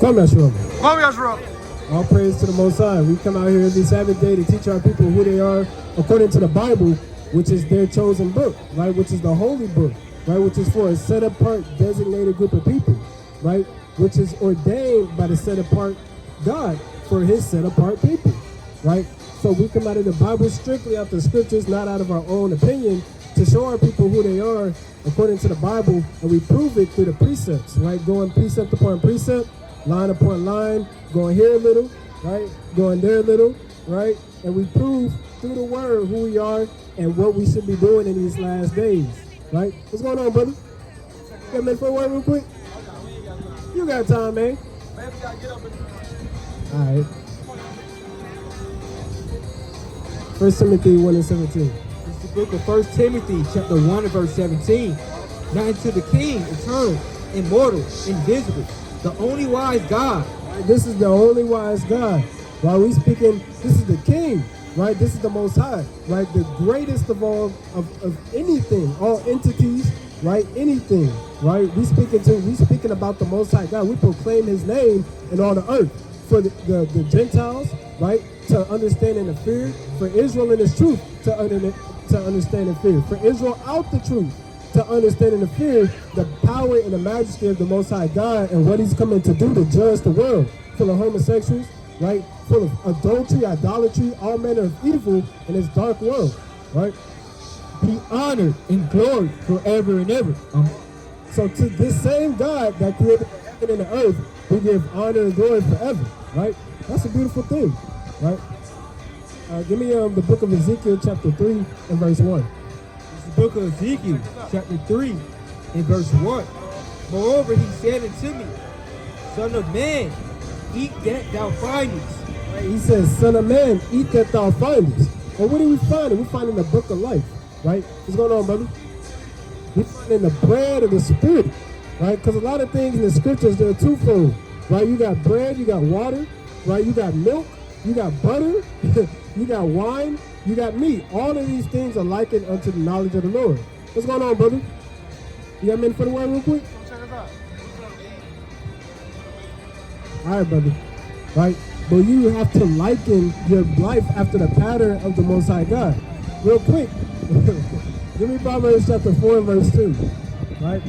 Come Yeshua. Come Yeshua. All praise to the Most High. We come out here every Sabbath day to teach our people who they are according to the Bible, which is their chosen book, right? Which is the holy book, right? Which is for a set apart, designated group of people, right? Which is ordained by the set apart God for his set apart people, right? So we come out of the Bible strictly out the scriptures, not out of our own opinion, to show our people who they are according to the Bible, and we prove it through the precepts, right? Going precept upon precept, line upon line, going here a little, right? Going there a little, right? And we prove through the word who we are and what we should be doing in these last days, right? What's going on, brother? Got a minute for a word real quick? You got time, man. All right. 1 Timothy 1:17. It's the book of 1 Timothy, chapter 1 and verse 17. Now unto the King, eternal, immortal, invisible, the only wise God. Right, this is the only wise God. While we speaking, this is the King, right? This is the Most High, right? The greatest of all, of anything, all entities, right? Anything, right? We speaking about the Most High God. We proclaim his name in all the earth. For the Gentiles, right, to understand and to fear. For Israel in its truth, to understand and fear. For Israel out the truth, to understand and to fear the power and the majesty of the Most High God and what he's coming to do to judge the world. Full of homosexuals, right? Full of adultery, idolatry, all manner of evil in this dark world, right? Be honored and glory forever and ever. So to this same God that created heaven and the earth, we give honor and glory forever, right? That's a beautiful thing, right? Give me the book of Ezekiel chapter 3 and verse 1. It's the book of Ezekiel chapter 3 and verse 1. Moreover, he said unto me, Son of man, eat that thou findest. Right? He says, Son of man, eat that thou findest. Well, what do we find? We find in the book of life, right? What's going on, brother? We find in the bread of the spirit, right? Because a lot of things in the scriptures, they're twofold, right? You got bread, you got water, right? You got milk, you got butter, you got wine, you got meat. All of these things are likened unto the knowledge of the Lord. What's going on, brother? You got a minute for the word real quick? All right, brother, right? But you have to liken your life after the pattern of the Most High God. Real quick, give me Proverbs chapter 4 verse 2, right?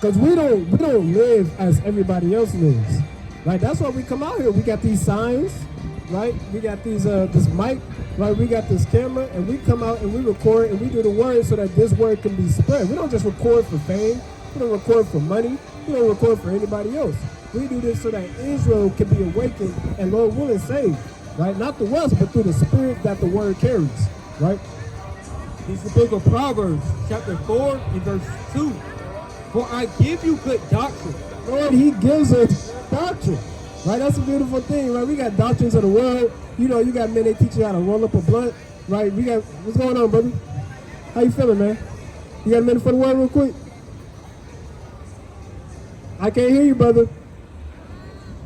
Because we don't live as everybody else lives, right? That's why we come out here. We got these signs, right? We got these this mic, right? We got this camera, and we come out and we record and we do the word so that this word can be spread. We don't just record for fame. We don't record for money. We don't record for anybody else. We do this so that Israel can be awakened and Lord willing saved, right? Not through us, but through the spirit that the word carries, right? It's the book of Proverbs, chapter 4 and verse 2. For I give you good doctrine. Lord, he gives us doctrine, right? That's a beautiful thing, right? We got doctrines of the world. You know, you got men, they teach you how to roll up a blunt, right? We got, what's going on, brother? How you feeling, man? You got a minute for the word real quick? I can't hear you, brother.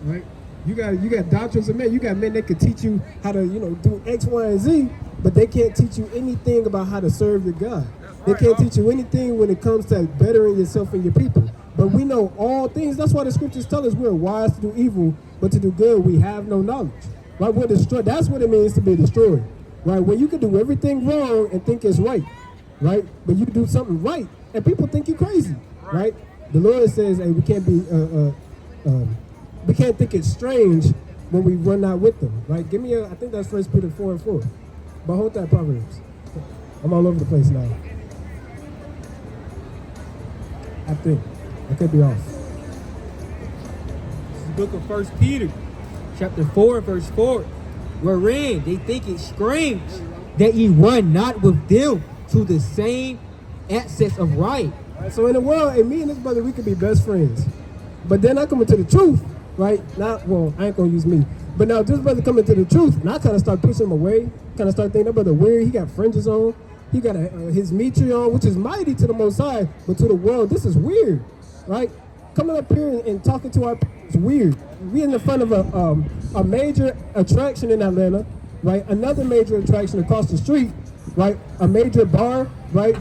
Right? You got doctrines of men. You got men that can teach you how to, do X, Y, and Z, but they can't teach you anything about how to serve your God. They can't teach you anything when it comes to bettering yourself and your people. But we know all things. That's why the scriptures tell us we're wise to do evil, but to do good we have no knowledge. Right? We're destroyed. That's what it means to be destroyed. Right? When you can do everything wrong and think it's right. Right? But you do something right and people think you're crazy. Right? The Lord says, hey, we can't be we can't think it's strange when we run out with them, right? Give me I think that's 1 Peter 4 and 4. But hold that Proverbs. I'm all over the place now. I think. I could be off. It's the book of 1 Peter, chapter 4 and verse 4. Wherein they think it strange that ye run not with them to the same access of right. Right, so in the world, and me and this brother, we could be best friends. But then I come into the truth, right? Well, I ain't gonna use me. But now this brother coming to the truth, and I kind of start pushing him away. Kind of start thinking that brother weird. He got fringes on. He got his mitri on, which is mighty to the Most High, but to the world, this is weird, right? Coming up here and talking to our people is weird. We in the front of a major attraction in Atlanta, right? Another major attraction across the street, right? A major bar, right?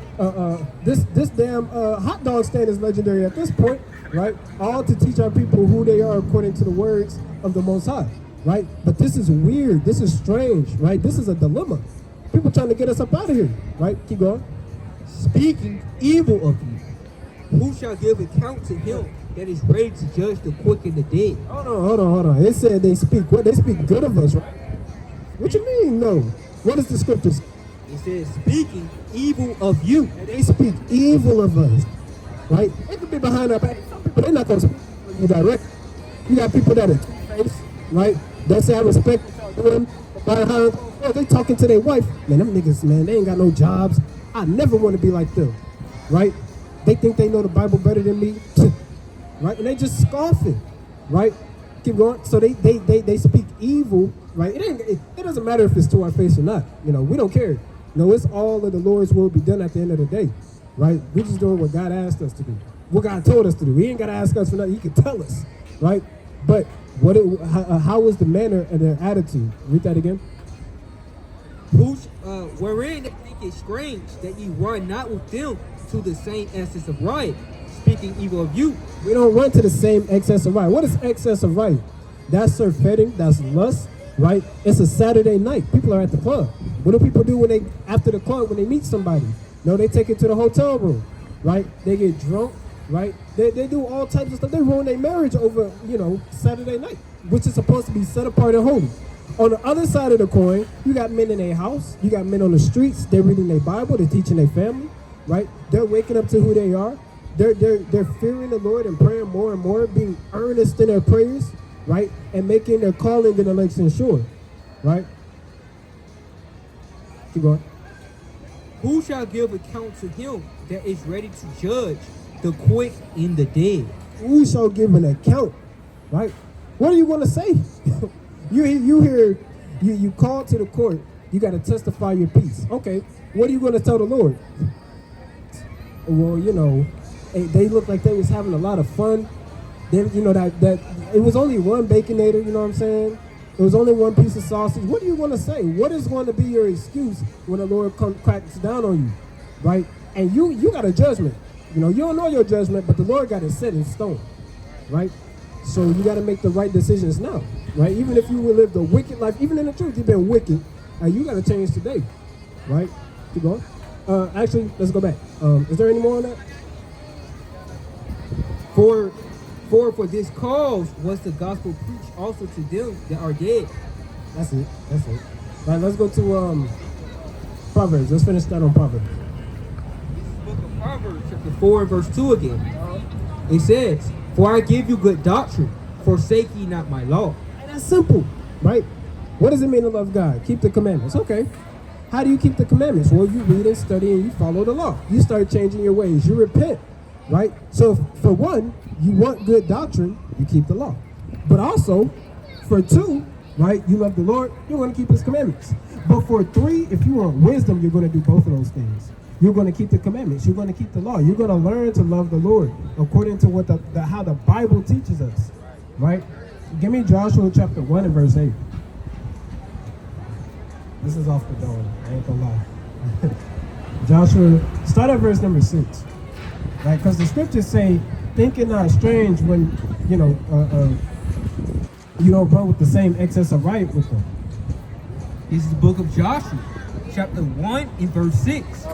This damn hot dog stand is legendary at this point. right? All to teach our people who they are according to the words of the Most High, right? But this is weird. This is strange, right? This is a dilemma. People trying to get us up out of here, right? Keep going. Speaking evil of you, who shall give account to him that is ready to judge the quick and the dead? Hold on. It said they speak what? They speak good of us, right? What you mean, no? What is the scriptures? It says, speaking evil of you. And they speak evil of us, right? They could be behind our back. Some people, they're not going to speak you direct. You got people that are two-faced, right? They say, I respect what y'all doing. Behind, oh, they talking to their wife. Man, them niggas, man, they ain't got no jobs. I never want to be like them, right? They think they know the Bible better than me, right? And they just scoffing, right? Keep going. So they speak evil, right? It doesn't matter if it's to our face or not. You know, we don't care. No, it's all of the Lord's will be done at the end of the day, right? We're just doing what God asked us to do, what God told us to do. He ain't got to ask us for nothing. He can tell us, right? But how is the manner and their attitude? Read that again. Wherein they think it strange that ye run not with them to the same essence of riot, speaking evil of you. We don't run to the same excess of riot. What is excess of riot? That's surfeiting, that's lust, right? It's a Saturday night. People are at the club. What do people do after the club when they meet somebody? No, they take it to the hotel room, right? They get drunk, right? They do all types of stuff. They ruin their marriage over, Saturday night, which is supposed to be set apart and holy. On the other side of the coin, you got men in their house. You got men on the streets. They're reading their Bible. They're teaching their family, right? They're waking up to who they are. They're fearing the Lord and praying more and more, being earnest in their prayers, right? And making their calling and election sure, right? Keep going. Who shall give account to him that is ready to judge the quick and the dead? Who shall give an account, right? What are you going to say? You call to the court. You got to testify your peace. Okay, what are you going to tell the Lord? Well, they looked like they was having a lot of fun. They, that it was only one Baconator. You know what I'm saying? It was only one piece of sausage. What are you going to say? What is going to be your excuse when the Lord cracks down on you, right? And you got a judgment. You don't know your judgment, but the Lord got it set in stone, right? So you got to make the right decisions now, right? Even if you will live the wicked life, even in the truth, you've been wicked, you got to change today, right? Keep going. Actually, let's go back. Is there any more on that? For this cause was the gospel preached also to them that are dead. That's it. All right, let's go to Proverbs. Let's finish that on Proverbs. This is the book of Proverbs, chapter 4 and verse 2 again. It says, for I give you good doctrine, forsake ye not my law. And that's simple, right? What does it mean to love God? Keep the commandments. Okay. How do you keep the commandments? Well, you read and study and you follow the law. You start changing your ways. You repent, right? So for one, you want good doctrine, you keep the law. But also, for two, right, you love the Lord, you're going to keep his commandments. But for three, if you want wisdom, you're going to do both of those things. You're going to keep the commandments. You're going to keep the law. You're going to learn to love the Lord according to what how the Bible teaches us, right? Give me Joshua chapter 1 and verse 8. This is off the dome. I ain't gonna lie. Joshua, start at verse number 6, right? Because the scriptures say, think it not strange when, you don't run with the same excess of riot with them. This is the book of Joshua, chapter 1 and verse 6.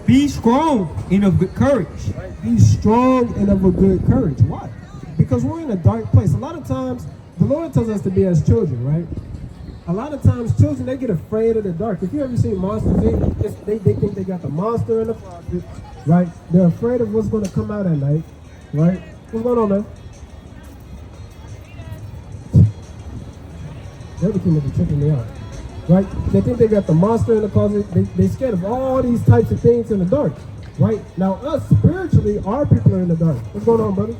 Be strong and of good courage. Right? Be strong and of a good courage. Why? Because we're in a dark place. A lot of times, the Lord tells us to be as children, right? A lot of times, children, they get afraid of the dark. If you ever seen Monsters, they think they got the monster in the closet, right? They're afraid of what's going to come out at night, right? What's going on, man? Everything is tripping me out, right? They think they got the monster in the closet. They scared of all these types of things in the dark, right? Now, us, spiritually, our people are in the dark. What's going on, brother?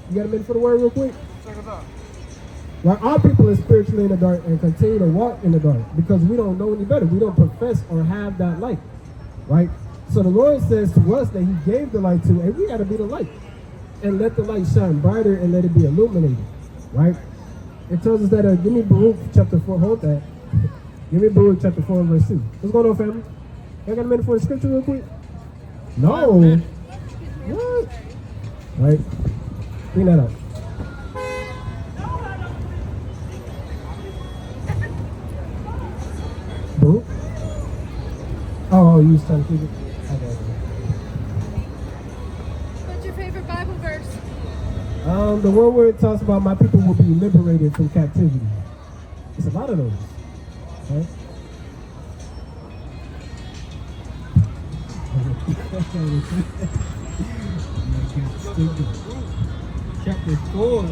You got a minute for the word real quick? Check us out. Right, our people are spiritually in the dark and continue to walk in the dark because we don't know any better. We don't profess or have that light, right? So the Lord says to us that he gave the light to, and we got to be the light. And let the light shine brighter and let it be illuminated, right? It tells us that, give me Baruch chapter 4, hold that. Give me Baruch chapter 4 and verse 2. What's going on, family? Y'all got a minute for the scripture real quick? No. What? right? Clean that up. Boo? Oh, you was trying to keep it? Okay. What's your favorite Bible verse? The one where it talks about my people will be liberated from captivity. It's a lot of those, right? Chapter 4,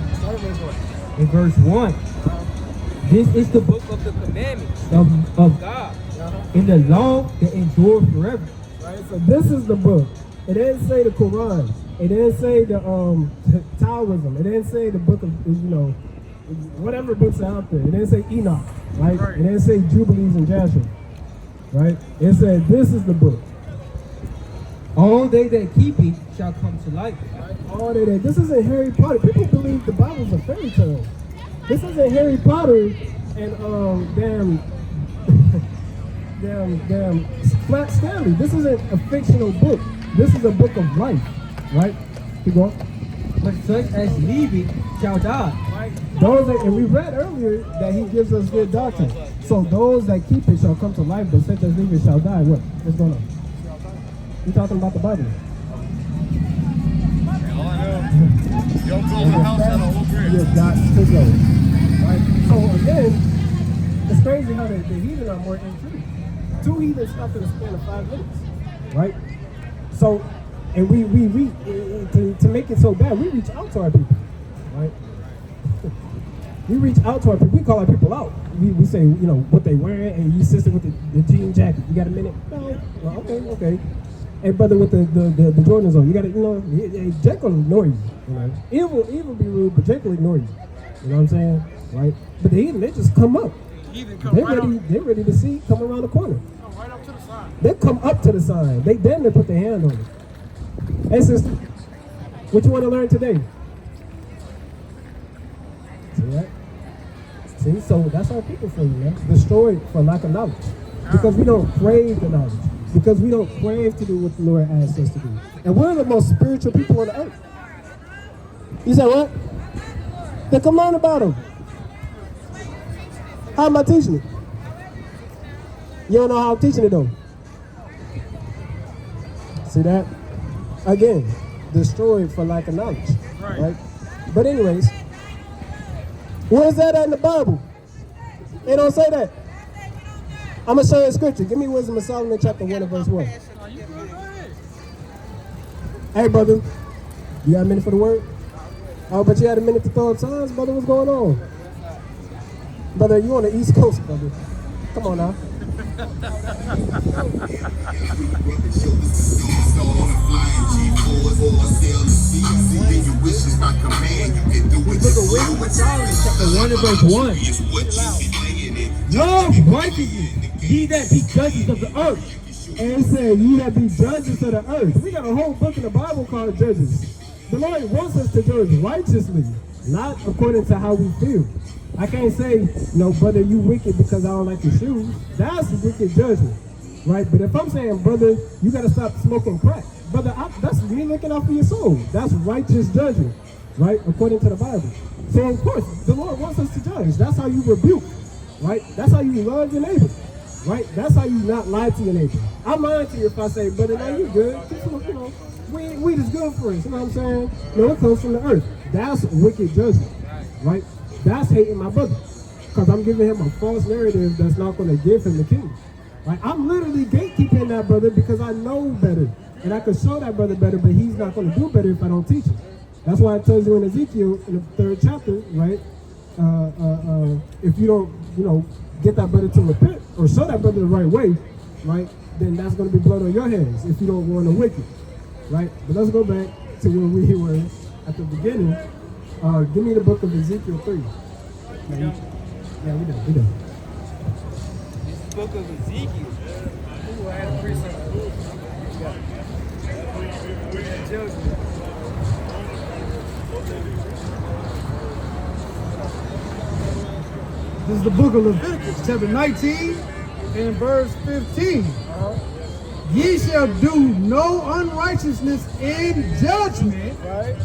in verse 1. This is the book of the commandments of God, in the law that endures forever. Right, so this is the book. It didn't say the Quran. It didn't say the Taoism. It didn't say the book of, whatever books are out there. It didn't say Enoch, right? It didn't say Jubilees and Jasher, right? It said this is the book. All they that keep it shall come to life. All they that. This isn't Harry Potter. People believe the Bible's a fairy tale. This isn't Harry Potter and damn Flat Stanley. This isn't a fictional book. This is a book of life, right? Keep going. But such as leave it shall die. Right. Those that, and we read earlier that he gives us good doctrine. So those that keep it shall come to life, but such as leave it shall die. What? What's going on? We're talking about the Bible. All I know, you don't build a house out of whole brick. You got to go. Right? So again, it's crazy how the heathen are more intrigued. 2 heathens stopped in the span of 5 minutes. Right? So, and we to make it so bad, we reach out to our people. Right? We reach out to our people. We call our people out. We say, what they wearing, and you sister with the jean jacket. You got a minute? No. Well, okay. Hey, brother with the Jordans on. You got to, Jake will ignore you. Evil be rude, but Jake will ignore you. You know what I'm saying? Right? But the heathen, they just come up. They're ready to see come around the corner. Right up to the side. They come up to the sign. They damn near put their hand on it. Hey, sister, what you want to learn today? See that? See, so that's our people for you, man. Destroyed for lack of knowledge. Because we don't crave the knowledge. Because we don't crave to do what the Lord asks us to do. And we're the most spiritual people on the earth. You said what? Then come learn about them. How am I teaching it? You don't know how I'm teaching it though. See that? Again, destroyed for lack of knowledge. Right? But anyways, where's that at in the Bible? They don't say that. I'm going to show you a scripture. Give me Wisdom of Solomon chapter 1 and verse 1. Hey, brother. You got a minute for the word? Oh, but you had a minute to throw up signs, brother? What's going on? Brother, you on the East Coast, brother. Come on now. Wisdom of Solomon chapter 1 and verse 1. Love righteousness, ye that be judges of the earth. And it said, ye that be judges of the earth. We got a whole book in the Bible called Judges. The Lord wants us to judge righteously, not according to how we feel. I can't say, no, brother, you wicked because I don't like your shoes. That's wicked judgment, right? But if I'm saying, brother, you got to stop smoking crack. Brother, that's me looking out for your soul. That's righteous judgment, right? According to the Bible. So, of course, the Lord wants us to judge. That's how you rebuke, right? That's how you love your neighbor, right? That's how you not lie to your neighbor. I'm lying to you if I say, brother, no, you good. Weed is good for us, you know what I'm saying? No, it comes from the earth. That's wicked judgment, right? That's hating my brother, because I'm giving him a false narrative that's not going to give him the kingdom. Right? I'm literally gatekeeping that brother because I know better, and I can show that brother better, but he's not going to do better if I don't teach him. That's why it tells you in Ezekiel, in the 3rd chapter, right? If you don't, get that brother to repent or show that brother the right way, right? Then that's going to be blood on your hands if you don't warn the wicked, right? But let's go back to where we were at the beginning. Give me the book of Ezekiel 3. Yeah, we done. This book of Ezekiel. Ooh, I had a precept. This is the book of Leviticus, chapter 19 and verse 15. Ye shall do no unrighteousness in judgment. Right?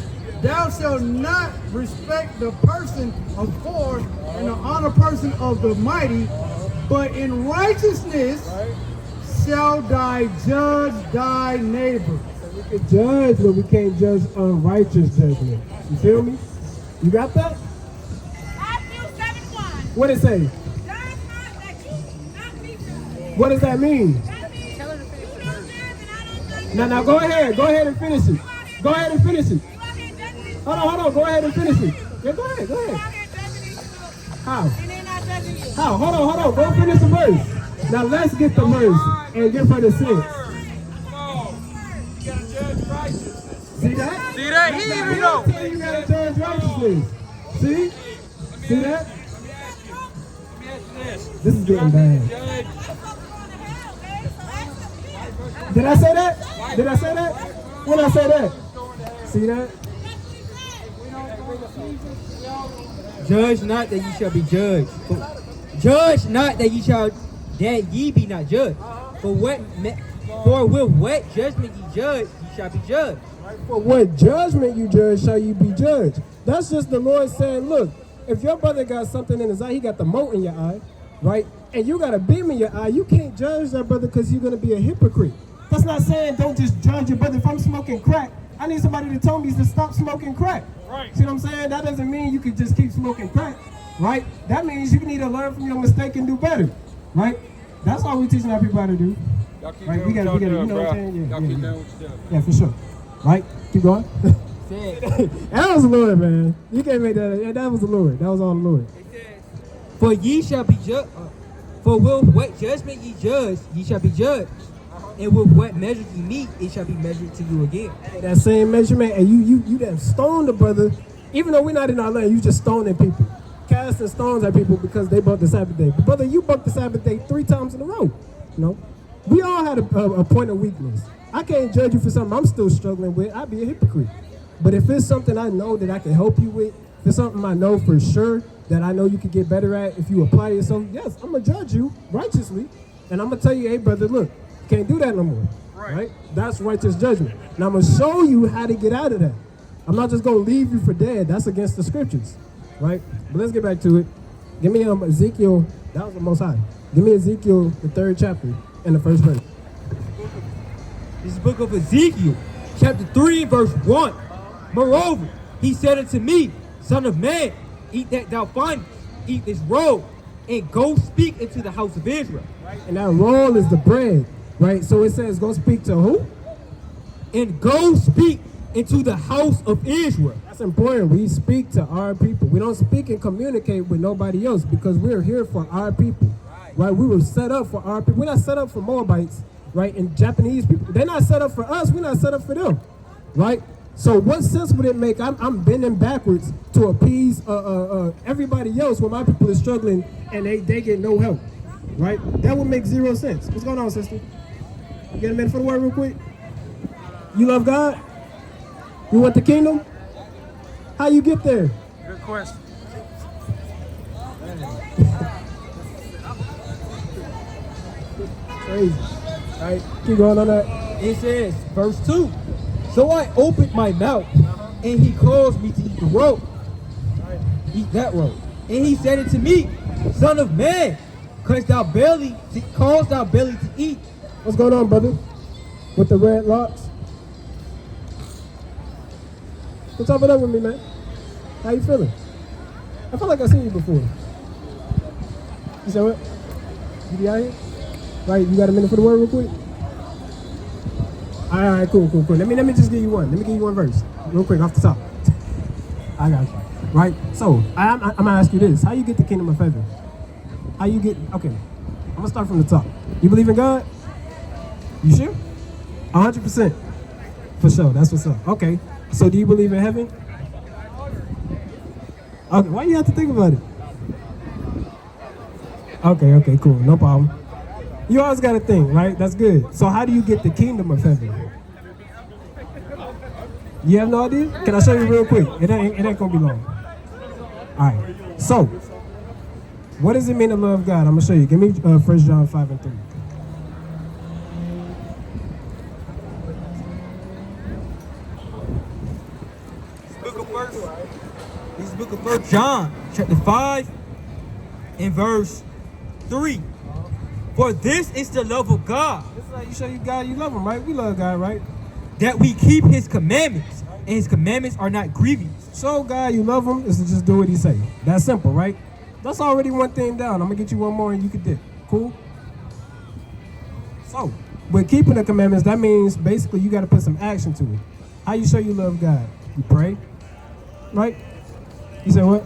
Thou shalt not respect the person of poor and the honor person of the mighty, but in righteousness Right? shall thy judge thy neighbor. We can judge, but we can't judge unrighteous judgment. You feel me? You got that? Matthew 7:1. What it say? Judge not that you not be judged. What does that mean? That means you don't judge and I don't judge. Now, go ahead. Go ahead and finish it. Go ahead and finish it. You out here judging these Hold on. Go ahead and finish it. Yeah, go ahead. You out here judging these folks. How? And they're not judging you. How? Hold on. Go finish the verse. Now, let's get the verse and give her the sense. See that? See that? He even know. You gotta judge righteousness. See? See that? This is getting bad. Did I say that? When I say that? See that? Judge not that ye shall be judged. Judge not that ye be not judged. For with what judgment ye judge, ye shall be judged. For what judgment you judge shall you be judged. That's just the Lord saying, look, if your brother got something in his eye, he got the mote in your eye, right? And you got a beam in your eye, you can't judge that brother because you're going to be a hypocrite. That's not saying don't just judge your brother. If I'm smoking crack, I need somebody to tell me to stop smoking crack. Right. See what I'm saying? That doesn't mean you can just keep smoking crack, right? That means you need to learn from your mistake and do better, right? That's all we're teaching our people how to do. Y'all keep Right, doing we gotta, what you y'all know doing, what I'm bro. saying? Y'all keep doing what you're doing. Yeah, for sure. Right? Keep going. Said, That was the Lord, man. You can't make that. Yeah, that was the Lord. That was all the Lord. For ye shall be judged. For with what judgment ye judge, ye shall be judged. And with what measure ye meet, it shall be measured to you again. That same measurement, and you done stoned the brother, even though we're not in our land, you just stoning people. Casting stones at people because they broke the Sabbath day. But brother, you broke the Sabbath day 3 times in a row. You know? We all had a point of weakness. I can't judge you for something I'm still struggling with. I'd be a hypocrite. But if it's something I know that I can help you with, if it's something I know for sure that I know you could get better at if you apply yourself, yes, I'm going to judge you righteously. And I'm going to tell you, hey, brother, look, you can't do that no more. Right? That's righteous judgment. And I'm going to show you how to get out of that. I'm not just going to leave you for dead. That's against the scriptures. Right? But let's get back to it. Give me Ezekiel. That was the Most High. Give me Ezekiel, the 3rd chapter, and the 1st verse. This is the book of Ezekiel, chapter 3, verse 1. Moreover, he said unto me, Son of man, eat that thou findest, eat this roll, and go speak into the house of Israel. And that roll is the bread, right? So it says, go speak to who? And go speak into the house of Israel. That's important. We speak to our people. We don't speak and communicate with nobody else because we're here for our people, right? We were set up for our people. We're not set up for Moabites, right? And Japanese people. They're not set up for us. We're not set up for them, right? So what sense would it make? I'm bending backwards to appease everybody else when my people are struggling and they get no help, right? That would make 0 sense. What's going on, sister? You get a minute for the word real quick? You love God? You want the kingdom? How you get there? Good question. Crazy. All right, keep going on that. It says, verse 2. So I opened my mouth, and he caused me to eat the roll. Eat that roll. And he said unto me, Son of man, cause thou belly to eat. What's going on, brother? With the red locks? What's up with me, man? How you feeling? I feel like I've seen you before. You said what? You be out here? Right, you got a minute for the word real quick? All right, cool. Let me just give you one. Let me give you one verse real quick off the top. I got you. Right, so I'm gonna ask you this. How you get the kingdom of heaven? How you get, okay, I'm gonna start from the top. You believe in God? You sure? 100%. For sure, that's what's up. Okay, so do you believe in heaven? Okay, why you have to think about it? Okay, cool, no problem. You always got to think, right? That's good. So how do you get the kingdom of heaven? You have no idea? Can I show you real quick? It ain't gonna be long. All right. So, what does it mean to love God? I'm gonna show you. Give me 1 John 5 and 3. This is the book of 1 John, chapter 5, and verse 3. For this is the love of God, It's like you show you God, you love him, right? We love God, right? that we keep his commandments, and his commandments are not grievous. Show God you love him is to just do what he say. That's simple, right? That's already one thing down. I'm gonna get you one more and you can dip. Cool? So, with keeping the commandments, that means basically you gotta put some action to it. How you show you love God? You pray, right? You say what?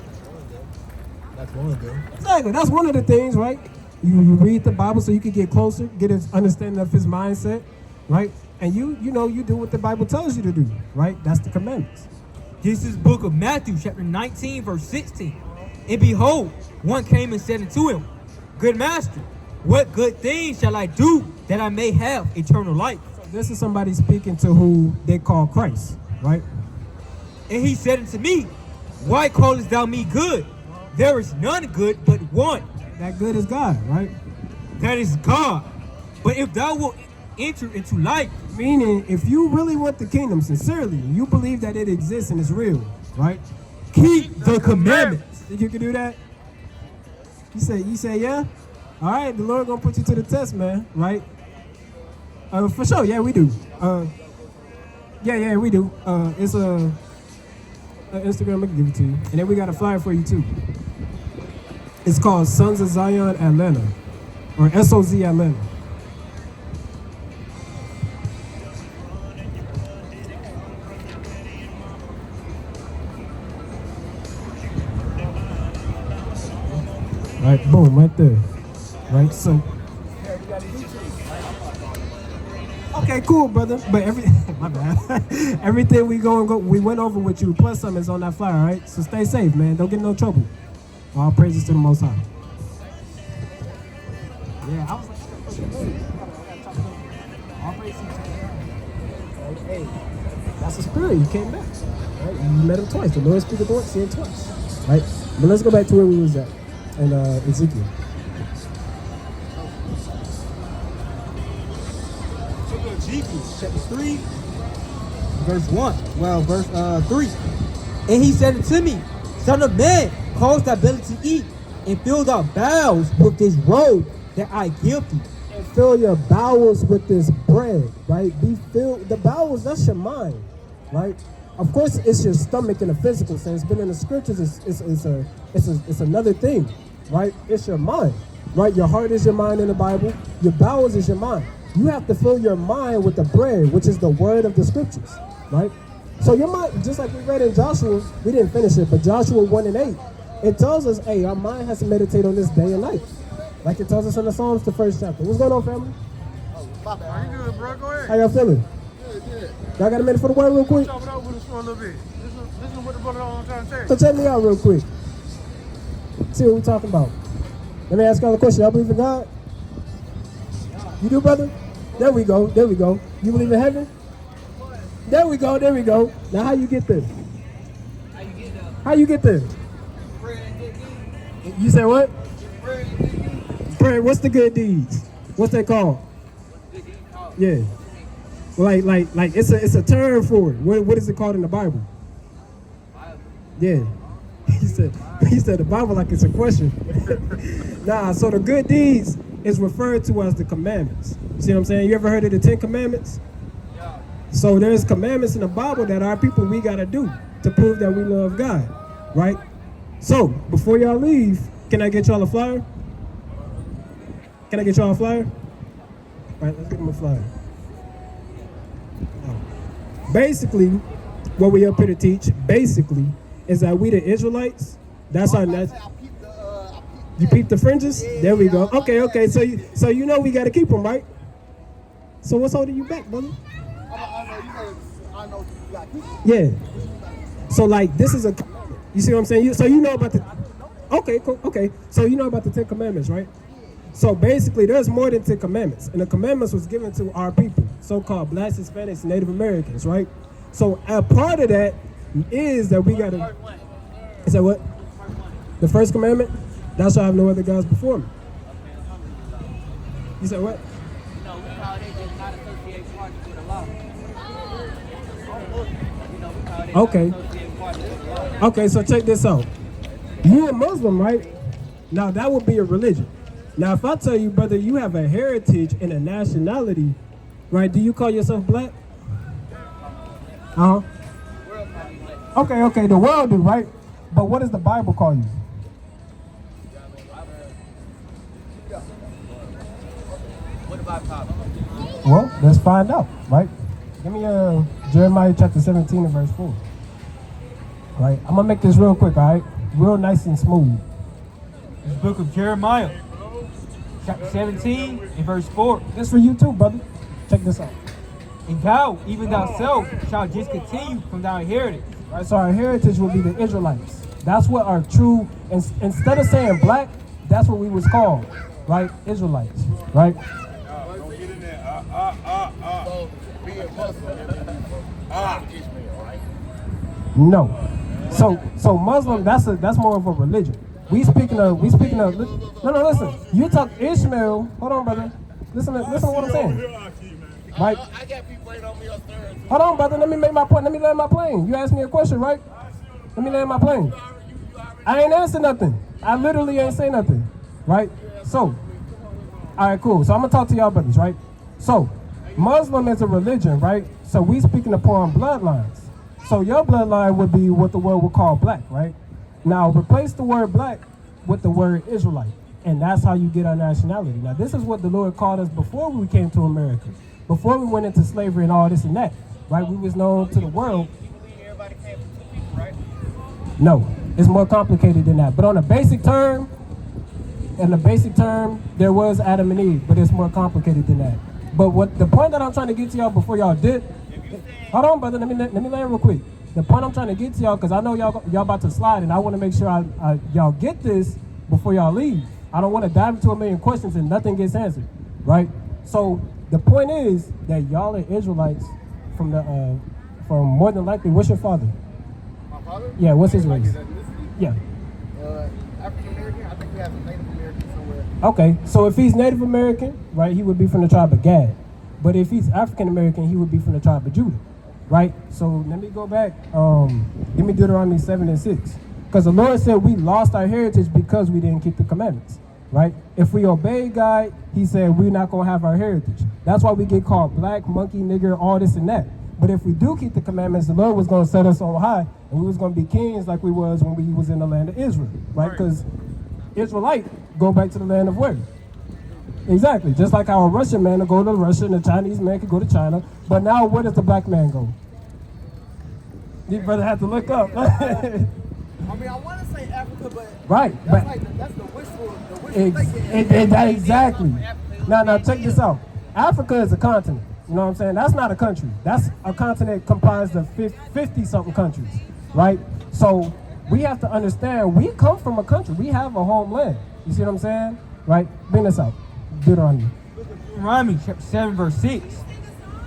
That's one of them. Exactly. That's one of the things, right? You read the Bible so you can get closer, get an understanding of his mindset, right? And you do what the Bible tells you to do, right? That's the commandments. This is book of Matthew, chapter 19, verse 16. And behold, one came and said unto him, Good master, what good things shall I do that I may have eternal life? So this is somebody speaking to who they call Christ, right? And he said unto me, Why callest thou me good? There is none good but one, That good is God, right? that is God. But if thou wilt enter into life, Meaning, if you really want the kingdom sincerely, you believe that it exists and it's real, right? keep the commandments. Think you can do that? You say yeah? All right, the Lord gonna put you to the test, man, right? For sure, yeah, we do. Yeah, we do. It's a Instagram, I can give it to you. And then we got a flyer for you too. It's called Sons of Zion Atlanta, or SOZ Atlanta. Right, boom, right there. Right, so. Okay, cool, brother. But my bad. Everything we went over with you, plus some is on that flyer, right? So stay safe, man. Don't get in no trouble. All praises to the Most High. Yeah, I was like, all praises to the Hey, that's the spirit. You came back. Right? You met him twice. The Lord speaketh once, see him twice. Right? But let's go back to where we was at. And Ezekiel. Book of Ezekiel, chapter 3, verse 1. Well, verse 3. And he said unto me, Son of man, cause thy belly to eat, and fill thy bowels with this robe that I give thee. And fill your bowels with this bread, right? Be filled. The bowels, that's your mind, right? Of course, it's your stomach in a physical sense, but in the scriptures, it's another thing, right? It's your mind, right? Your heart is your mind in the Bible. Your bowels is your mind. You have to fill your mind with the bread, which is the word of the scriptures, right? So your mind, just like we read in Joshua, we didn't finish it, but Joshua 1 and 8, it tells us, hey, our mind has to meditate on this day and night. Like it tells us in the Psalms, the first chapter. What's going on, family? My bad. How you doing, bro? Go ahead. How y'all feeling? Good. Y'all got a minute for the word real quick? Chop it up with us for a little bit. Listen to what the brother on trying to say. So check me out real quick. See what we're talking about. Let me ask y'all a question. Y'all believe in God? You do, brother? There we go. You believe in heaven? There we go. Now how you get there? How you get there? You say what? Prayer. What's the good deeds? What's that called? Yeah. Like it's a term for it. What is it called in the Bible? Yeah. He said the Bible like it's a question. Nah, so the good deeds is referred to as the commandments. See what I'm saying? You ever heard of the 10 commandments? Yeah. So there's commandments in the Bible that our people we gotta do to prove that we love God, right? So before y'all leave, can I get y'all a flyer? Can I get y'all a flyer? All right, let's get them a flyer. Basically, what we up here to teach, basically, is that we the Israelites. That's our You peep the fringes? There we go. Okay. So you know we gotta keep them, right? So what's holding you back, brother? I know you got people. Yeah. So like this is a, you see what I'm saying? So you know about the, okay, cool, okay. So you know about the 10 commandments, right? So basically there's more than 10 commandments. And the commandments was given to our people, so-called Blacks, Hispanics, Native Americans, right? So a part of that is that we gotta, is that what? The first commandment? Thou shalt have no other gods before me. You said what? No, we call it just not associate parties with a law. We call it Okay. associate parties Okay, so check this out. You a Muslim, right? Now that would be a religion. Now if I tell you, brother, you have a heritage and a nationality, right? Do you call yourself black? Uh-huh. Okay, the world do, right? But what does the Bible call you? What about Papa? Well, let's find out, right? Give me Jeremiah chapter 17 and verse 4. Right? I'm gonna make this real quick, all right? Real nice and smooth. This book of Jeremiah, chapter 17 and verse 4. This for you too, brother. Check this out. And thou, even thyself, shalt discontinue from thy inheritance. Right, so our heritage will be the Israelites. That's what our true, instead of saying black, that's what we was called, right? Israelites, right? Don't get in there. So, being Muslim, Ishmael, right? No. So Muslim, that's more of a religion. We speaking of no, listen. You talk Ishmael, hold on, brother. Listen to what I'm saying. Right? I got people waiting on me upstairs. Hold on, brother. Let me make my point. Let me land my plane. You asked me a question, right? Let me land my plane. I ain't answer nothing. I literally ain't say nothing, right? So, all right, cool. So I'm gonna talk to y'all brothers, right? So, Muslim is a religion, right? So we speaking upon bloodlines. So your bloodline would be what the world would call black, right? Now replace the word black with the word Israelite, and that's how you get our nationality. Now this is what the Lord called us before we came to America, before we went into slavery and all this and that, right? We was known to the world. Everybody came from two people, right? No, it's more complicated than that. But on a basic term, there was Adam and Eve, but it's more complicated than that. But what the point that I'm trying to get to y'all before y'all did, hold on, brother, let me land real quick. The point I'm trying to get to y'all, because I know y'all about to slide, and I want to make sure y'all get this before y'all leave. I don't want to dive into a million questions and nothing gets answered, right? So the point is that y'all are Israelites from more than likely. What's your father? My father? Yeah, what's his Like race? his ethnicity? Yeah. African American. I think we have a Native American somewhere. Okay, so if he's Native American, right, he would be from the tribe of Gad. But if he's African American, he would be from the tribe of Judah, right? So let me go back. Give me Deuteronomy 7 and 6. Because the Lord said we lost our heritage because we didn't keep the commandments, right? If we obey God, he said we're not going to have our heritage. That's why we get called black, monkey, nigger, all this and that. But if we do keep the commandments, the Lord was going to set us on high, and we was going to be kings like we was when we was in the land of Israel, right? Because Israelite go back to the land of where? Exactly. Just like how a Russian man will go to Russia and a Chinese man could go to China. But now where does the black man go? You brother have to look up. I mean, I want to say Africa, but Right. that's But like that's the wishful thinking. exactly. Now check this out. Africa is a continent. You know what I'm saying? That's not a country. That's a continent comprised of 50-something countries, right? So we have to understand we come from a country. We have a homeland. You see what I'm saying? Right? Bring this out. Deuteronomy. Deuteronomy chapter 7 verse 6.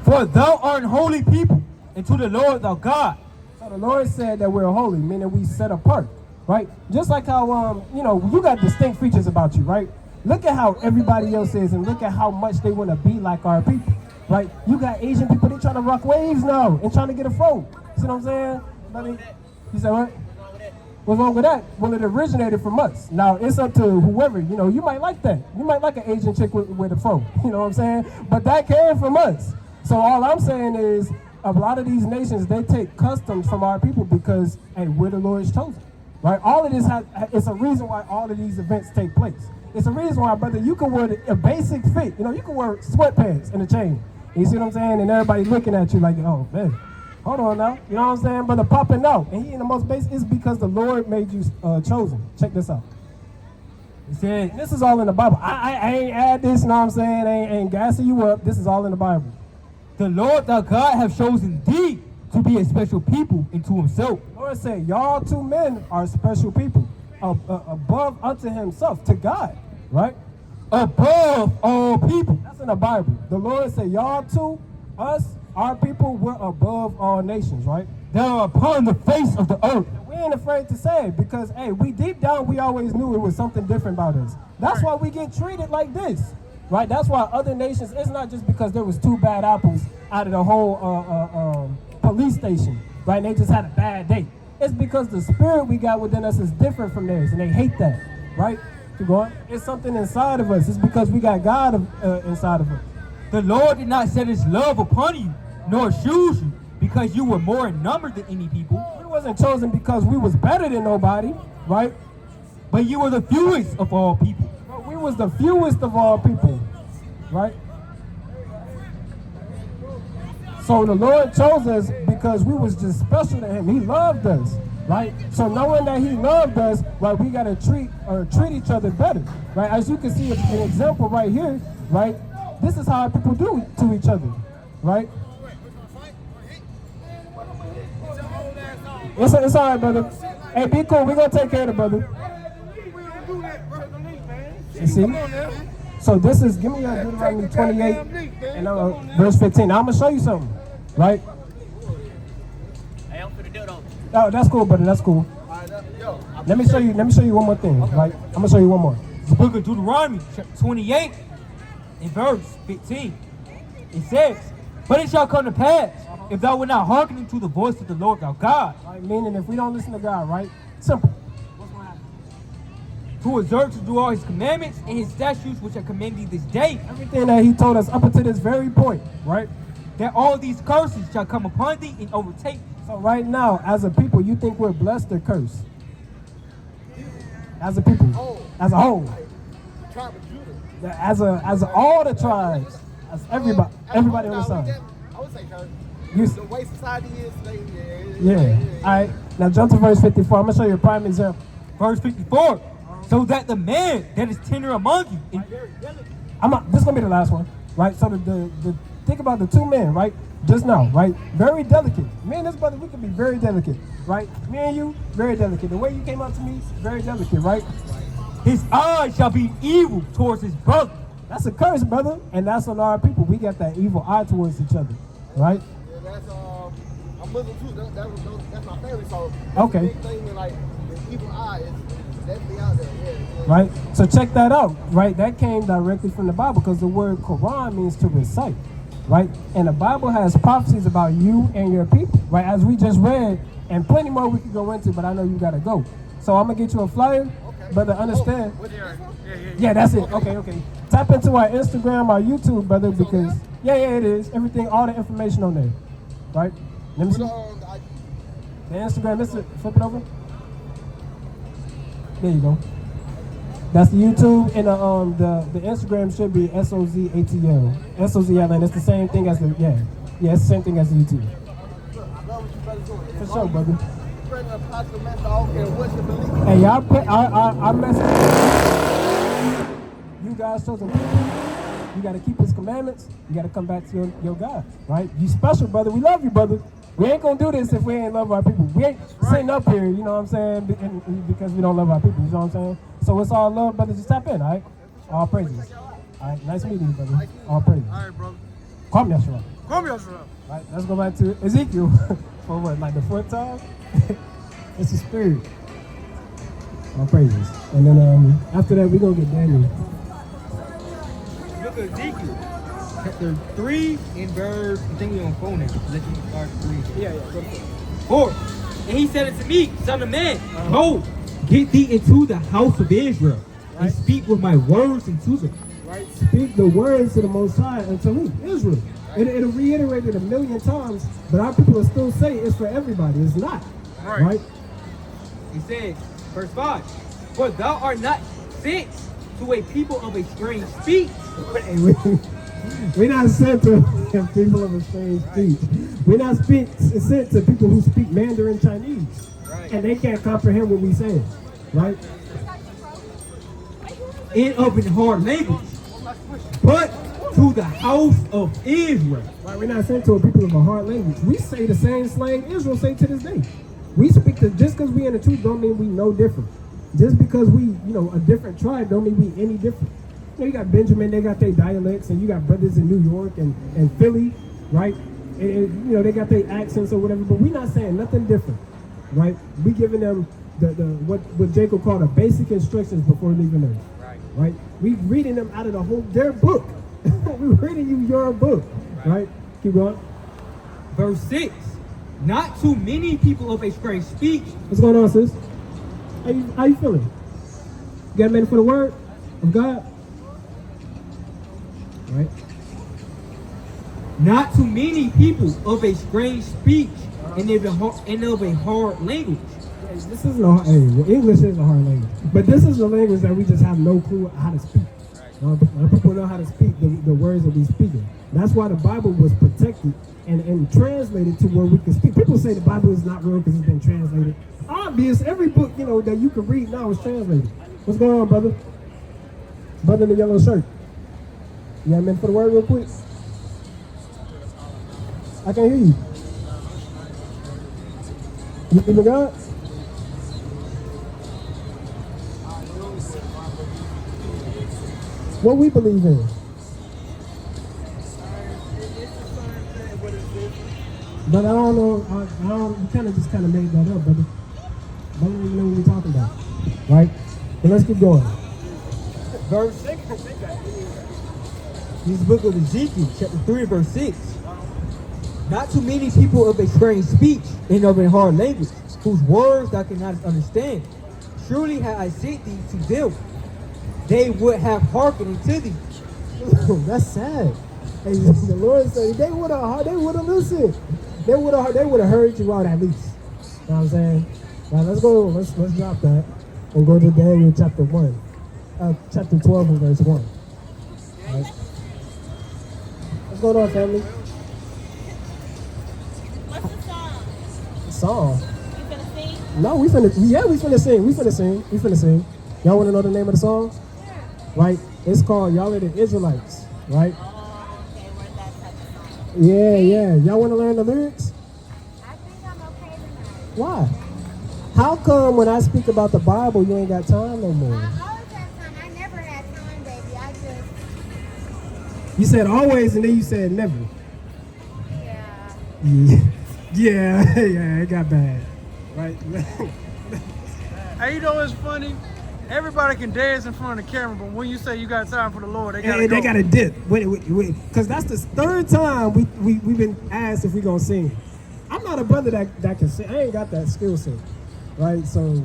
For thou art an holy people unto the Lord thy God. So the Lord said that we're holy, meaning we set apart, right? Just like how, you got distinct features about you, right? Look at how everybody else is and look at how much they want to be like our people, right? You got Asian people, they trying to rock waves now and trying to get a phone. See what I'm saying? You said what? What's wrong with that? Well, it originated from us. Now, it's up to whoever, you might like that. You might like an Asian chick with a fro, you know what I'm saying? But that came from us. So all I'm saying is, a lot of these nations, they take customs from our people because, hey, we're the Lord's chosen, right? All of this, it's a reason why all of these events take place. It's a reason why, brother, you can wear a basic fit. You can wear sweatpants and a chain. You see what I'm saying? And everybody looking at you like, oh, man. Hold on now. You know what I'm saying? Brother popping out. And he in the most basic is because the Lord made you chosen. Check this out. He said, this is all in the Bible. I ain't add this, you know what I'm saying? I ain't gassing you up. This is all in the Bible. The Lord thy God hath chosen thee to be a special people unto himself. The Lord said, y'all two men are special people. Above unto himself, to God, right? Above all people. That's in the Bible. The Lord said, y'all two, us, our people, we're above all nations, right? They are upon the face of the earth. We ain't afraid to say it because, hey, we deep down, we always knew it was something different about us. That's why we get treated like this, right? That's why other nations, it's not just because there was two bad apples out of the whole police station, right? They just had a bad day. It's because the spirit we got within us is different from theirs, and they hate that, right? Keep going. It's something inside of us. It's because we got God inside of us. The Lord did not set his love upon you, nor choose you, because you were more in number than any people. We wasn't chosen because we was better than nobody, right? But you were the fewest of all people. But we was the fewest of all people, right? So the Lord chose us because we was just special to him. He loved us, right? So knowing that he loved us, right, we gotta treat each other better, right? As you can see an example right here, right? This is how people do to each other, right? It's all right, brother. Hey, be cool. We're gonna take care of it, brother. You see? So this is, give me Deuteronomy 28 and verse 15. Now I'm gonna show you something, right? Oh, that's cool, brother. That's cool. Let me show you one more thing, right? I'm gonna show you one more. The book of Deuteronomy, chapter 28, in verse 15. It says, "But it shall come to pass, if thou wilt not hearken unto the voice of the Lord thy God." Right? Meaning, if we don't listen to God, right? Simple. To observe to do all his commandments and his statutes which I command thee this day, Everything that he told us up until this very point, right? that all these curses shall come upon thee and overtake thee. So right now, as a people, you think we're blessed or cursed? As a people, as a whole, Tribe of Judah. as all the tribes, as everybody on the side. I would say church. You, The way society is today, yeah. All right. Now jump to verse 54. I'm gonna show you a prime example. Verse 54. So that the man that is tender among you, and This is gonna be the last one, right? So the think about the two men, right? Just now, right? Very delicate. Me and this brother, we could be very delicate, right? Me and you, very delicate. The way you came up to me, very delicate, right? his eyes shall be evil towards his brother. That's a curse, brother, and that's on our people. We got that evil eye towards each other, right? Yeah, that's I'm Muslim too. That's my family. So Okay. the big thing in like the evil eye is definitely out there. Yeah. Right? So check that out, right? That came directly from the Bible because the word Quran means to recite, right? And the Bible has prophecies about you and your people, right? As we just read, and plenty more we could go into, but I know you gotta go. So I'm gonna get you a flyer, brother. Understand? Yeah, that's it. Okay. Tap into our Instagram, our YouTube, brother, because yeah, it is. Everything, all the information on there, right? Let me see. The Instagram, flip it over. There you go. That's the YouTube, and the Instagram should be SOZATL. SOZATL, it's the same thing as the, it's the same thing as the YouTube. I love what you brothers doing. For sure, brother. Spreading a positive message. I don't care what you believe. Hey, y'all put our message. You guys chosen people. You gotta keep his commandments. You gotta come back to your God, right? You special, brother. We love you, brother. We ain't gonna do this if we ain't love our people. We ain't sitting up here, you know what I'm saying, because we don't love our people, you know what I'm saying? So it's all love, brother. Just tap in, all right? All praises. All right, nice meeting you, brother. All praises. All right, brother. Call me Yashua. Come here, sir. All right, let's go back to Ezekiel. For what, like the fourth time? It's the spirit. All praises. And then after that, we're gonna get Daniel. Look at Ezekiel, chapter 3 in verse, I think we're on 4 now. Let you start 3. Yeah, go for it. 4. And he said unto me, Son of man, behold, get thee into the house of Israel, and speak with my words unto them. Right? Speak the words to the Most High unto who? Israel. It'll reiterate it 1,000,000 times, but our people will still say it's for everybody. It's not. Right? He said, verse 5, For thou art not sent to a people of a strange speech. We're not sent to people of a strange speech. We're not sent to people who speak Mandarin Chinese. And they can't comprehend what we say. Right? In of an hard language, but to the house of Israel. Right? We're not sent to a people of a hard language. We say the same slang Israel say to this day. We speak just because we in the truth don't mean we know different. Just because we, a different tribe don't mean we any different. You got Benjamin, they got their dialects, and you got brothers in New York and Philly, right? And they got their accents or whatever, but we're not saying nothing different, right? We giving them what Jacob called the basic instructions before leaving Earth, right? We reading them out of their book. We reading you your book, right? Keep going. Verse 6, Not too many people of a strange speech. What's going on, sis? How you feeling? You got ready for the word of God? Right? Not too many people of a strange speech and of a hard language. This is no. Hey, English is a hard language, but this is the language that we just have no clue how to speak. People know how to speak the words that we speaking. That's why the Bible was protected and translated to where we can speak. People say the Bible is not real because it's been translated. Obvious, every book that you can read now is translated. What's going on, brother? Brother in the yellow shirt. You got a minute for the word real quick? I can't hear you. You believe in God? What we believe in? But I don't know. I don't. You kind of made that up, brother. I don't even know what we're talking about, right? But let's keep going. Verse 6. This book of Ezekiel, chapter 3, verse 6. Not too many people of a strange speech and of a hard language, whose words thou cannot understand. Surely had I sent thee to them, they would have hearkened unto thee. That's sad. Hey, the Lord said they would have listened. They would have heard you out at least. You know what I'm saying? Now let's go. Let's drop that and go to Daniel chapter chapter 12 and verse 1. Right. What's going on, family? What's the song? Song. You finna sing? No, we finna sing. Y'all want to know the name of the song? Yeah. Right? It's called Y'all Are the Israelites. Right? Oh, okay. Where's that type of song? Yeah. Y'all want to learn the lyrics? I think I'm okay tonight. Why? How come when I speak about the Bible, you ain't got time no more? I always have time. I never had time, baby. I just, You said always, and then you said never. yeah. Yeah, it got bad. Right? Hey, you know what's funny? Everybody can dance in front of the camera, but when you say you got time for the Lord, they gotta And go. they got to dip. Wait. Because that's the third time we've been asked if we going to sing. I'm not a brother that can sing. I ain't got that skill set. Right? So,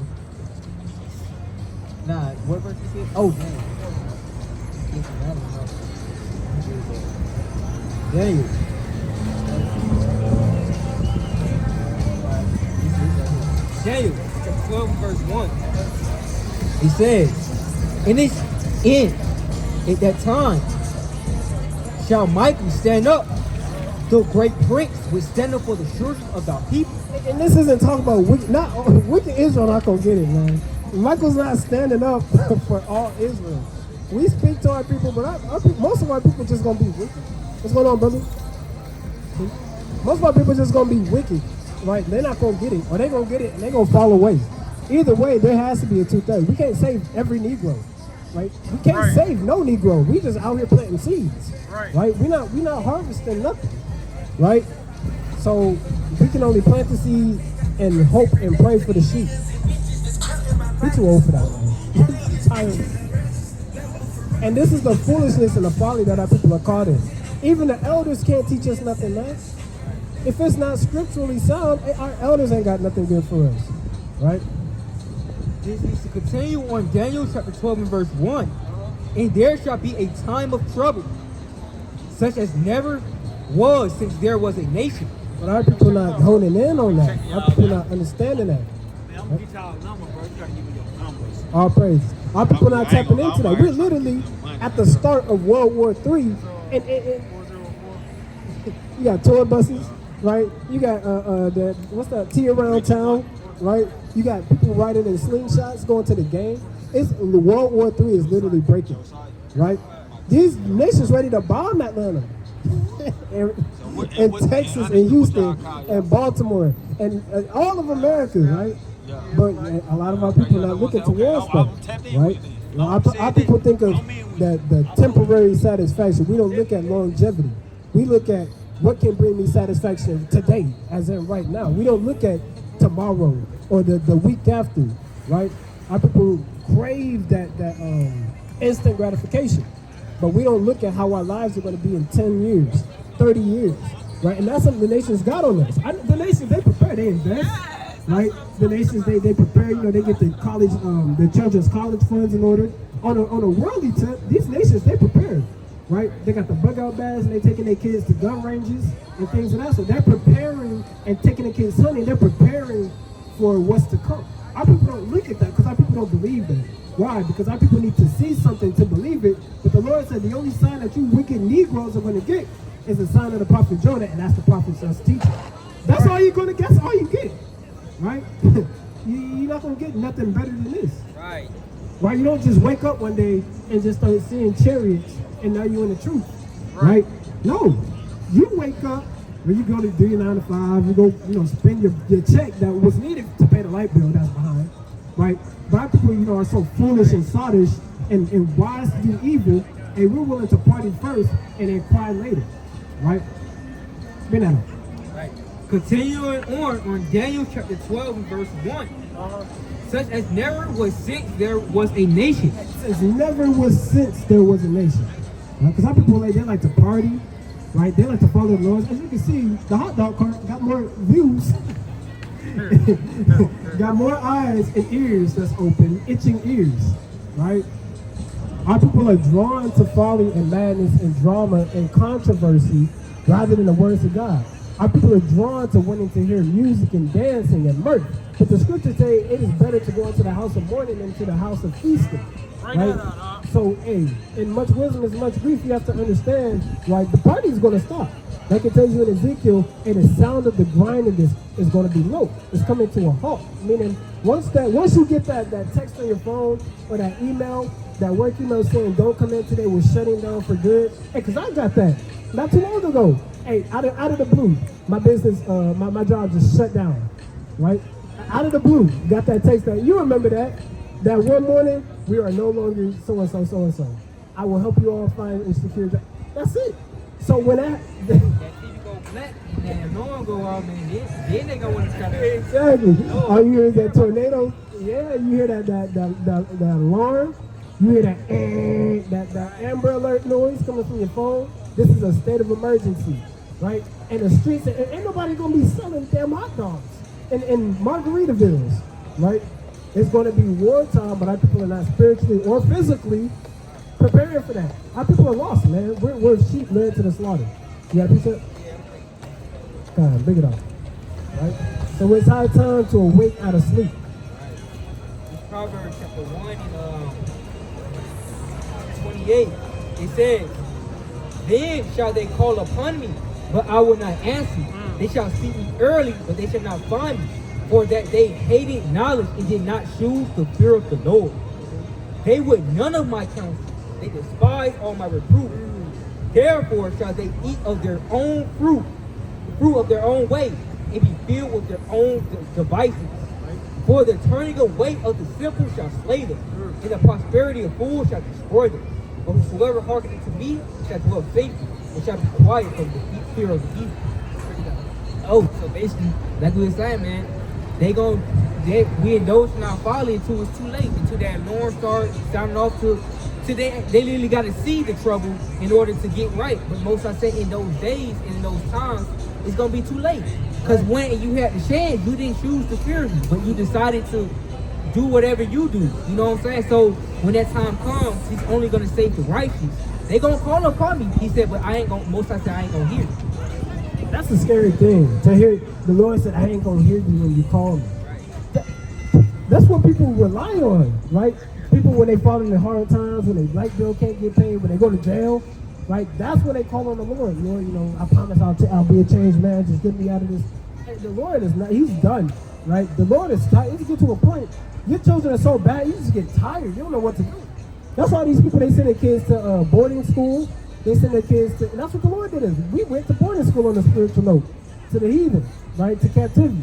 Nah, what verse you said? Oh, Daniel. Daniel, chapter 12, verse 1. It says, in this end, at that time, shall Michael stand up, the great prince will stand up for the children of thy people. and this isn't talking about wicked Israel not going to get it, man. Michael's not standing up for all Israel. We speak to our people, but most of our people just going to be wicked. What's going on, brother? Most of our people just going to be wicked, right? They're not going to get it, or they're going to get it and they're going to fall away. Either way, there has to be a 2/3. We can't save every Negro, right? We can't save no Negro. We just out here planting seeds, right? We not harvesting nothing, right? So we can only plant the seed and hope and pray for the sheep. We're too old for that, man. I'm tired. And this is the foolishness and the folly that our people are caught in. Even the elders can't teach us nothing, man. If it's not scripturally sound, our elders ain't got nothing good for us, right? This is to continue on Daniel chapter 12 and verse 1. And there shall be a time of trouble, such as never was since there was a nation. But our people not honing in on that. Our people not understanding that. I'm gonna get y'all a number, bro. You gotta give me your numbers. All praise. Our people not tapping into that. We're literally at the start of World War III. And you got tour buses, right? You got what's that? Tea around town, right? You got people riding in slingshots going to the game. The World War III is literally breaking, right? These nations ready to bomb Atlanta, and Texas, and Houston, and Baltimore, and all of America, right? But a lot of our people not looking towards that, right? Our people think of the temporary satisfaction. We don't look at longevity. We look at what can bring me satisfaction today, as in right now. We don't look at tomorrow or the week after, right? Our people crave that instant gratification, but we don't look at how our lives are going to be in 10 years, 30 years. right? And that's something the nations got on us. The nations, they prepare, they invest, right? The nations, they prepare, you know, they get the college, the children's college funds in order. On a worldly tip, these nations, they prepare, right? They got the bug out bags and they taking their kids to gun ranges and things of that. So they're preparing and taking their kids hunting. They're preparing for what's to come. Our people don't look at that because our people don't believe that. Why? Because our people need to see something to believe it. But the Lord said the only sign that you wicked Negroes are going to get is the sign of the prophet Jonah, and that's the prophet's teaching. That's all you're going to get. That's all you get, right? You're not going to get nothing better than this. Right. Right? You don't just wake up one day and just start seeing chariots and now you're in the truth. Right? No. You wake up, when you go to do your 9 to 5, you go, you know, spend your check that was needed to pay the light bill that's behind. Right? But people, you know, are so foolish and sottish and wise to do evil, and we're willing to party first and then cry later. Right? Been at it. Right. Continuing on Daniel chapter 12 and verse 1. Such as never was since there was a nation. Since never was since there was a nation. Because our people, they like to party, right? They like to follow the laws. As you can see, the hot dog cart got more views. Got more eyes and ears that's open, itching ears, right? Our people are drawn to folly and madness and drama and controversy rather than the words of God. Our people are drawn to wanting to hear music and dancing and mirth. But the scriptures say it is better to go into the house of mourning than to the house of feasting. Right? So, hey, in much wisdom is much grief. You have to understand, right? The party is going to stop. Like it tells you in Ezekiel, and the sound of the grinding is going to be low. It's coming to a halt. Meaning, once you get that text on your phone or that email, that work email saying don't come in today, we're shutting down for good. Hey, because I got that not too long ago. Hey, out of the blue, my business, my job just shut down, right? Out of the blue, got that text that you remember that one morning we are no longer so and so. I will help you all find a secure job. That's it. So when that TV go black and then no one go out, man, then they go want to kind of exactly. All you hear is that tornado. Yeah, you hear that alarm. You hear that Amber Alert noise coming from your phone. This is a state of emergency, right? And the streets, ain't nobody gonna be selling damn hot dogs in Margaritavilles, right? It's gonna be wartime, but our people are not spiritually or physically preparing for that. Our people are lost, man. We're sheep led to the slaughter. You got a piece of it? God, bring it on. Right? So it's high time to awake out of sleep. It's Proverbs chapter 1 and 28. It says, then shall they call upon me, but I will not answer. They shall seek me early, but they shall not find me. For that they hated knowledge and did not choose the fear of the Lord. They would none of my counsel. They despise all my reproof. Therefore shall they eat of their own fruit, the fruit of their own way, and be filled with their own devices. For the turning away of the simple shall slay them, and the prosperity of fools shall destroy them. But whosoever hearkeneth to me shall dwell safely, and shall be quiet from the fear of the evil. Oh, so basically, that's what it's saying, man. We indulge in our folly until it's too late, until that alarm starts sounding off to they literally got to see the trouble in order to get right. But most I say in those days and in those times, it's gonna be too late. Because when you had the chance, you didn't choose to fear me, but you decided to do whatever you do. You know what I'm saying? So when that time comes, he's only gonna save the righteous. They gonna call upon me. He said, but I ain't gonna. Most I said I ain't gonna hear. That's a scary thing to hear. The Lord said, I ain't gonna hear you when you call me. That's what people rely on, right? People when they fall into hard times, when their light bill can't get paid, when they go to jail, right? That's when they call on the Lord. Lord, you know, I promise I'll be a changed man. Just get me out of this. And the Lord is not. He's done, right? The Lord is tired. You get to a point. Your children are so bad, you just get tired. You don't know what to do. That's why these people, they send their kids to boarding school. They send their kids to, and that's what the Lord did. Is we went to boarding school on the spiritual note, to the heathen, right? To captivity,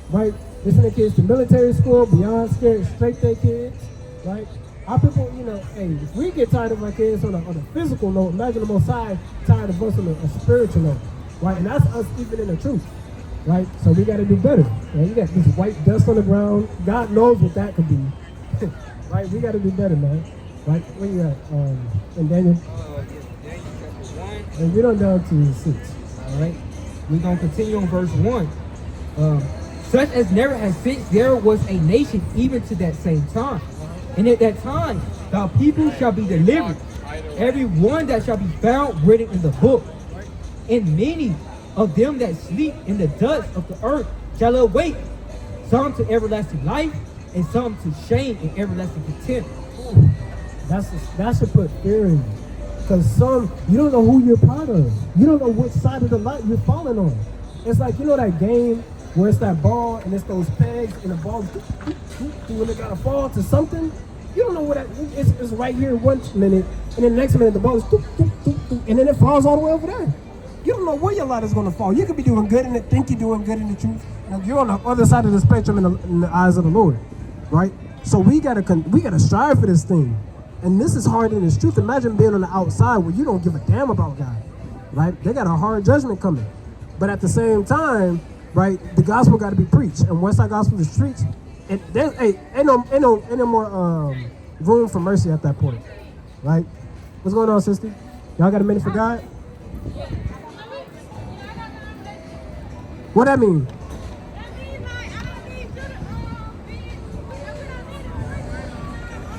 right? They send their kids to military school, beyond scared, straight their kids, right? Our people, you know, hey, if we get tired of our kids on a physical note, imagine the Most High tired of us on a spiritual note, right? And that's us even in the truth, right? So we got to do better. Right? You got this white dust on the ground. God knows what that could be, right? We got to do better, man. Right? Where you at? In Daniel? Daniel chapter 1. And we don't down to 6, all right? We're going to continue on verse 1. Such as never has since there was a nation even to that same time. And at that time, the people shall be delivered, every one that shall be found written in the book. And many of them that sleep in the dust of the earth shall awake, some to everlasting life, and some to shame and everlasting contempt. That should put fear in you. Because some, you don't know who you're part of. You don't know which side of the light you're falling on. It's like, you know that game where it's that ball and it's those pegs and the ball when it gotta fall to something? You don't know what that it's right here one minute, and then the next minute the ball is and then it falls all the way over there. You don't know where your light is gonna fall. You could be doing good in it, think you're doing good in the truth, and you're on the other side of the spectrum in the eyes of the Lord, right? So we gotta strive for this thing, and this is hard in its truth. Imagine being on the outside where you don't give a damn about God, right? They got a hard judgment coming, but at the same time, right, the gospel got to be preached, and once that gospel is preached, and there ain't no more room for mercy at that point, right? What's going on, sister? Y'all got a minute for God? What that mean?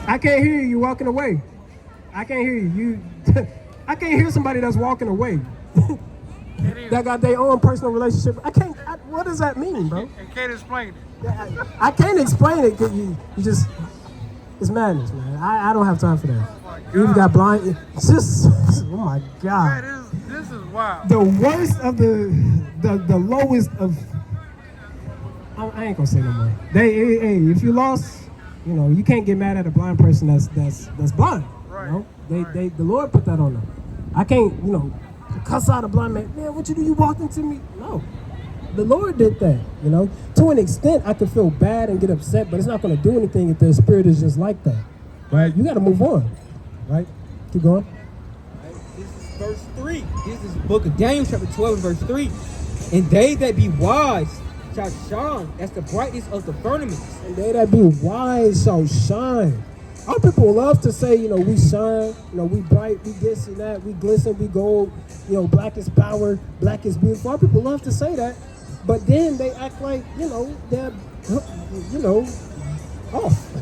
I can't hear you. You walking away. I can't hear you. I can't hear somebody that's walking away. That got their own personal relationship. What does that mean, bro? I can't explain it. I can't explain it. You just, it's madness, man. I don't have time for that. You even got blind. It's just, oh my God. Man, this is wild. The worst of the lowest of. I ain't gonna say no more. Hey, if you lost, you know, you can't get mad at a blind person that's blind. Right. You know? The Lord put that on them. I can't, you know, cuss out a blind man. Man, what you do? You walked into me? No. The Lord did that, you know. To an extent, I could feel bad and get upset, but it's not going to do anything if their spirit is just like that, right? You got to move on, right? Keep going. This is verse 3. This is the book of Daniel, chapter 12, and verse 3. And they that be wise shall shine as the brightness of the firmaments. And they that be wise shall shine. Our people love to say, you know, we shine, you know, we bright, we this and that, we glisten, we gold, you know, black is power, black is beautiful. Our people love to say that, but then they act like, you know, they're, you know, off.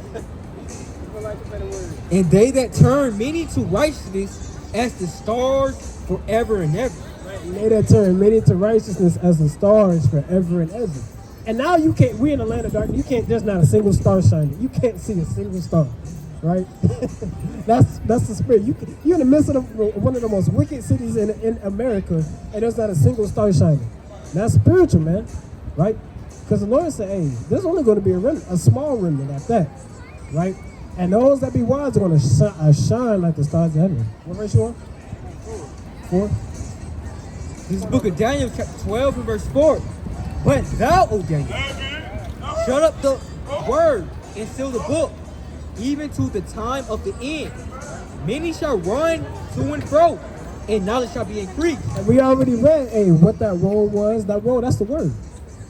And they that turn many to righteousness as the stars forever and ever. And they that turn many to righteousness as the stars forever and ever. And now you can't, we're in the land of darkness, you can't, there's not a single star shining. You can't see a single star. Right, that's the spirit. You're in the midst of one of the most wicked cities in America, and there's not a single star shining. That's spiritual, man. Right? Because the Lord said, "Hey, there's only going to be a small remnant at that." Right? And those that be wise are going to shine like the stars of heaven. What verse you on? 4. This is the book of Daniel, chapter 12, and verse 4. But thou, O Daniel, shut up the word and seal the book, even to the time of the end. Many shall run to and fro, and knowledge shall be increased. And we already read, hey, what that roll was. That roll, that's the word,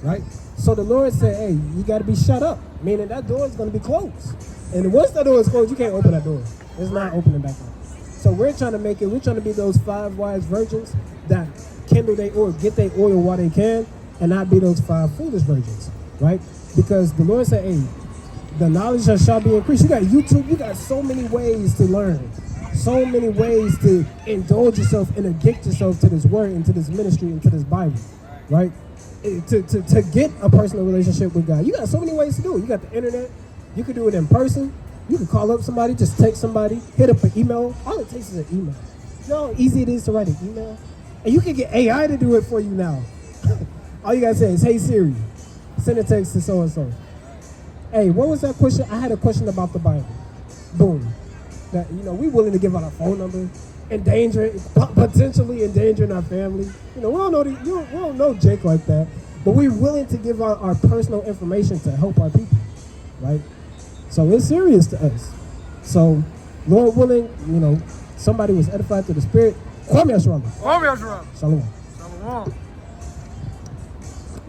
right? So the Lord said, hey, you got to be shut up, meaning that door is going to be closed. And once that door is closed, you can't open that door. It's not opening back up. So we're trying to be those 5 wise virgins that kindle their oil, get their oil while they can, and not be those 5 foolish virgins, right? Because the Lord said, hey, the knowledge shall be increased. You got YouTube. You got so many ways to learn. So many ways to indulge yourself and addict yourself to this word, into this ministry, into this Bible, right? To get a personal relationship with God. You got so many ways to do it. You got the internet. You can do it in person. You can call up somebody, just text somebody, hit up an email. All it takes is an email. You know how easy it is to write an email? And you can get AI to do it for you now. All you got to say is, hey Siri, send a text to so-and-so. Hey, what was that question? I had a question about the Bible. Boom. That, you know, we willing to give out our phone number, potentially endangering our family. You know, we don't know Jake like that, but we're willing to give out our personal information to help our people, right? So it's serious to us. So, Lord willing, you know, somebody was edified to the Spirit. Kwame Ashrama. Kwame Ashrama. Shalom. Shalom.